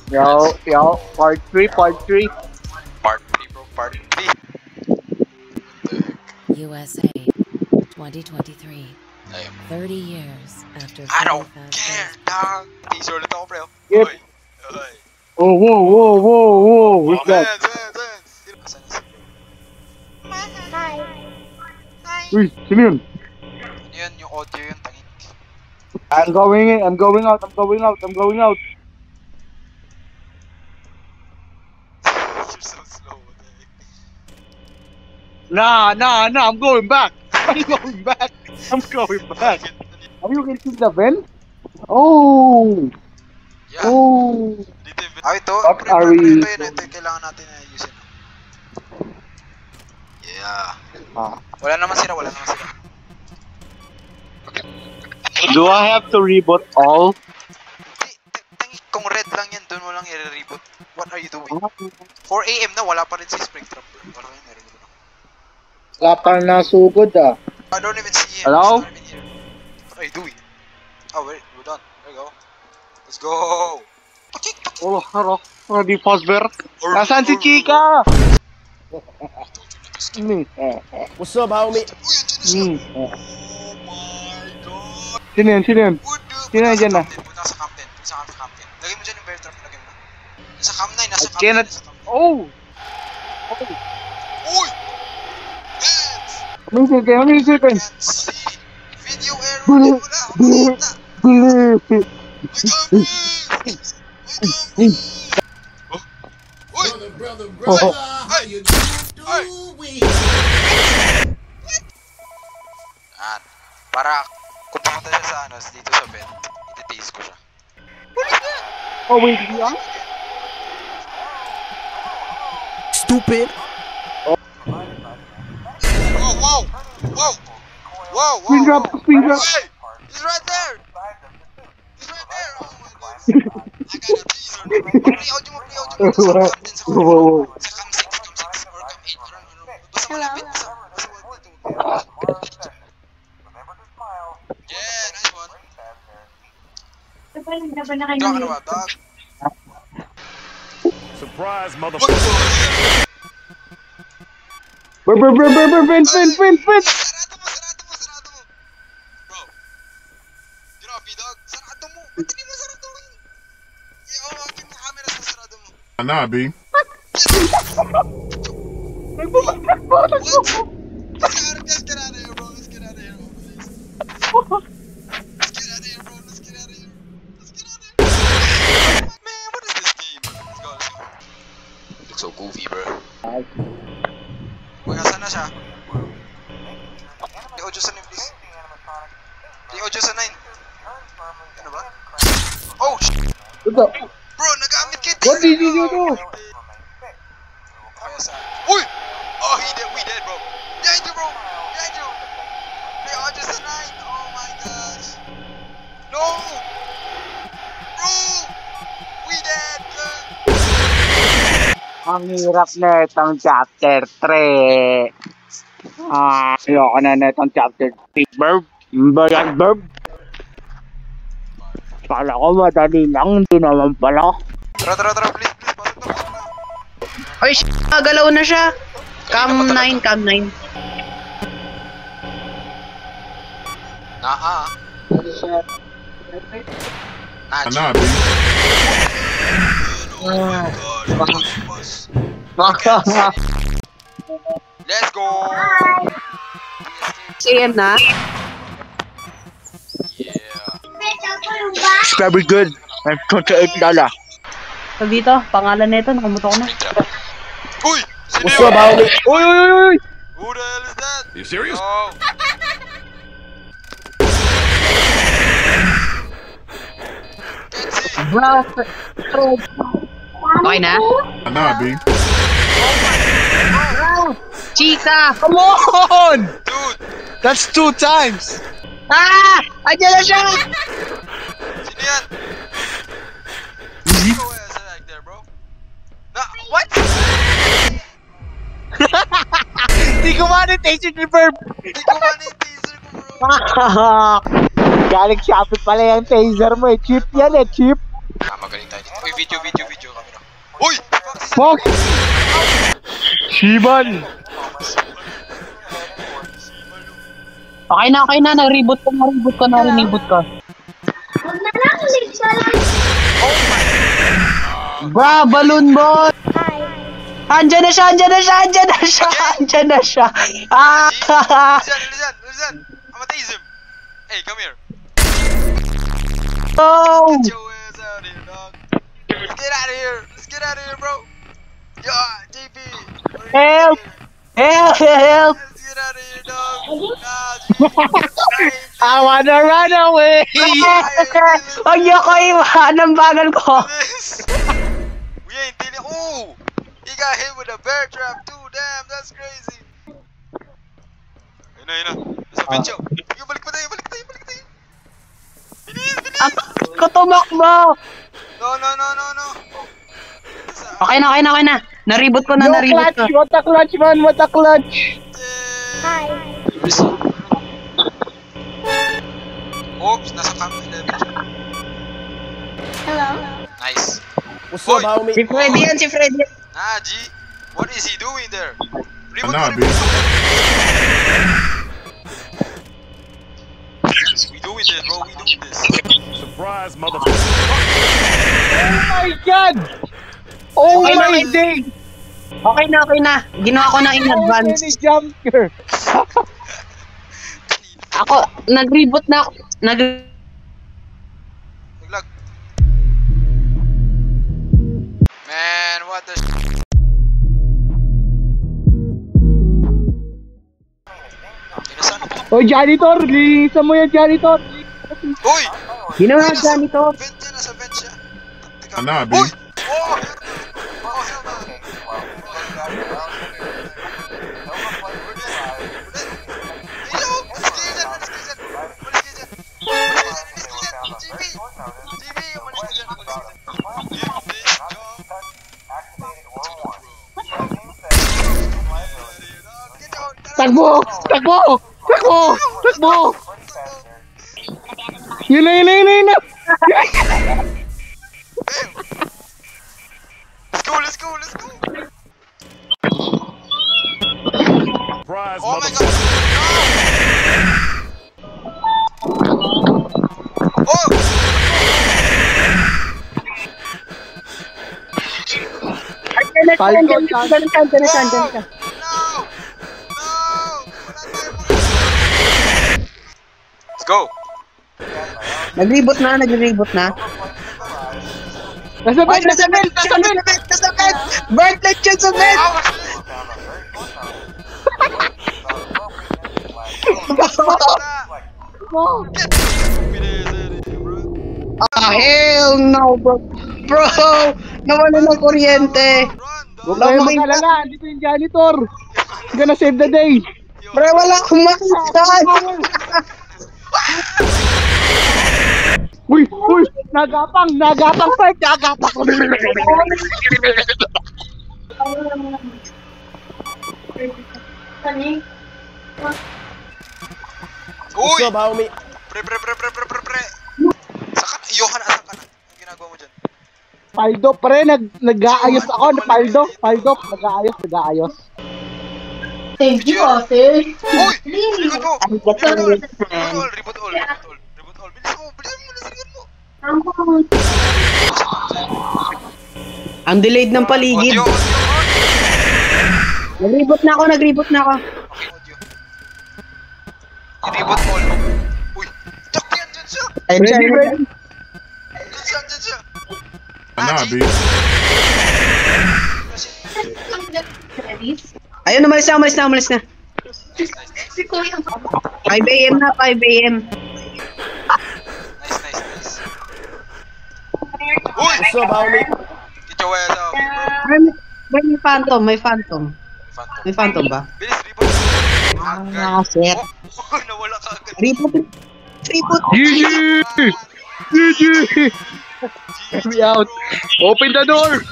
Yo, part 3, part 3. Part 3 bro, part 3. USA 2023. Ayun. 30 years after I don't 75 care, days. dog. Teaser ulit ako, pre. Yep. Oy. Oy. Oh, whoa. Who's that? Sino? Asan na si bro? Uy, sino yun? Ano yun? Yung audio yun, tangin. I'm going out. You're so slow. Nah, I'm going back. I'm going back. Are you getting the vent? Oh. Yeah. Oh. Dito yung... Ah, ito. What Pre, are pre, we- ito yung kailangan natin na ayusin. Yeah. Wala naman sila. Do I have to reboot all? Kung red lang yan, doon mo lang i-reboot. What are you doing? 4 AM na, wala pa rin si Spectrum. Wala rin, meron na. Wala pa nasugod ah. I don't even see him. Hello? He's not even here. What are you doing? Oh, wait, we're done. There you go. Let's go. Oh, haro. Di Fosber. Nasaan si Chika? What's up, homie? Oh my god. Sino yan? Sino yan dyan na? Punta sa Camp 10. Lagay mo dyan yung bear trap. Lagay mo na. Nasa Camp 9. Nasa I Camp 9. cannot- Nasa Camp 9. Oh! Uy! Hands! May second. Can't see. Video error. Wala. Maliit na. Brother, how you doing? Yan. Para kung pumunta siya sa ano, dito sa bed, iti-taste ko siya. Oh, wait, yeah? Stupid. Oh, wow! Spin drop. Hey! He's right there! Oh my god! I got a teaser. Play audio mo. Sa Cam 10, sa Cam 6 or Cam 8. Basta malapit. Basta malapit. Yeah, nice one. Draw ka na ba, dog? Surprise, What motherfucker. the? Vent. Sarado mo. Bro. Grabe, dog. Sarado mo. Ba't hindi mo saraduhin? Iawagin mo camera sa sarado mo. Nah, B. What? Let's get out of here, bro. Let's get out of here, bro. Man, what is this game? Let's go. Looks so goofy, bro. Uy, asan na siya? Play audio sa 9, please. Play audio sa 9. Ano ba? Oh, Ito. bro, nagamit kita. What did you do? Kaya saan? Uy! Oh, we dead, bro. Behind you, bro. Play audio sa 9. Oh my gosh. No! Bro! We dead, girl. Ang hirap na itong chapter 3. Ayoko na itong chapter 3. Verb. Kala ko madali lang, hindi naman pala. Tara, please. Ay, galaw na siya. Cam 9. Nah, Nah, B. Let's go! Siyan na. Yeah. Very good. I'm $28. So dito, pangalan nito, nakumuto ko na. Uy! Sino What's yun? up, homie? Uy! Who the hell is that? You serious? Oh! Can't see! Bro. Okay na? Nah, B. Chika! Come on! Dude! That's 2 times! Ah! Andiyan na siya! Sino yan? Go ahead, like there, bro. What? Hindi ko monetization ni Verb! Hindi ko man yung teaser ko, bro. Galing Shopee pala yung taser mo eh. Cheap yan eh, cheap. Magaling tayo dito. Uy, Video, camera. Uy! Fox! Shiban! Okay na. Nag-reboot ka. Bra, balloon boy! Andyan na siya! Ah! Listen. I'ma tease him. Hey, come here. Oh! Get your ass out of here, dog. Let's get out of here, bro. Yo, JP. Help! Let's get out of here, dog. Nah, JP. I wanna run away! Huwag niyo ko iwan ang bagal ko. We ain't dealing. Ooh! He got hit with a bear trap too. Damn, that's crazy. Ayun na. Nasa bench yun. Balik tayo. Bilis. Ako tumakbo. No. Okay na. Na-reboot ko. What a clutch, man! What a clutch! Oops, nasa camp 11 siya. Hello. Nice. What's up, homie? Si Freddy yan. Nah, G. What is he doing there? I know, B. We doing this, bro. Surprise, motherfucker. Oh my God! Oh Okay, my okay. day! Okay na. Ginawa ko na in advance. Many jumper! Ako, nag-reboot na ako. Naglag. Man, what the Oh, janitor! Linisan mo yan, janitor! Uy! Ginawa siya nito. Vent yan, nasa vent siya. I know, B. Uy! Oh, hell no. Hello! Malis kayo dyan. GB, malis ka dyan. Takbo! Yun na! Let's go. Surprise, Oh my motherfucker. God! Oh! Andyan siya. No! Let's go! Nag-reboot na. Nasa Ay, bed! nasa bed! Bert, let's yun sa bed! Hell no, bro! Nawala ng kuryente! Huwag kayo mag-alala! Dito yung janitor! He's gonna save the day! Bro, wala akong makita! Uy! Nagapang! Fight! Nagapang! What's Uy! up, homie? Pre! Saka na! Johan, asan ka na? Ang ginagawa mo dyan? Paldo, pre! Nag-aayos ako! Paldo! Nag-aayos! Thank you, ate. Uy! Likod mo! Reboot all! Bilisan mo! Ang delayed ng paligid. Audio! Nag-reboot na ako. Audio. I-reboot all. Uy! Tok yan! Dyan siya! Ready? Dyan siya! I know, B. Ayun, umalis na. Si Kuya. 5 AM na, 5 AM. Nice. Uy! What's up, homie? Get your ass out, bro. May phantom ba? Bilis, reboot! Sir. Oh, nawala ka agad. Reboot. GG! We out! Open the door!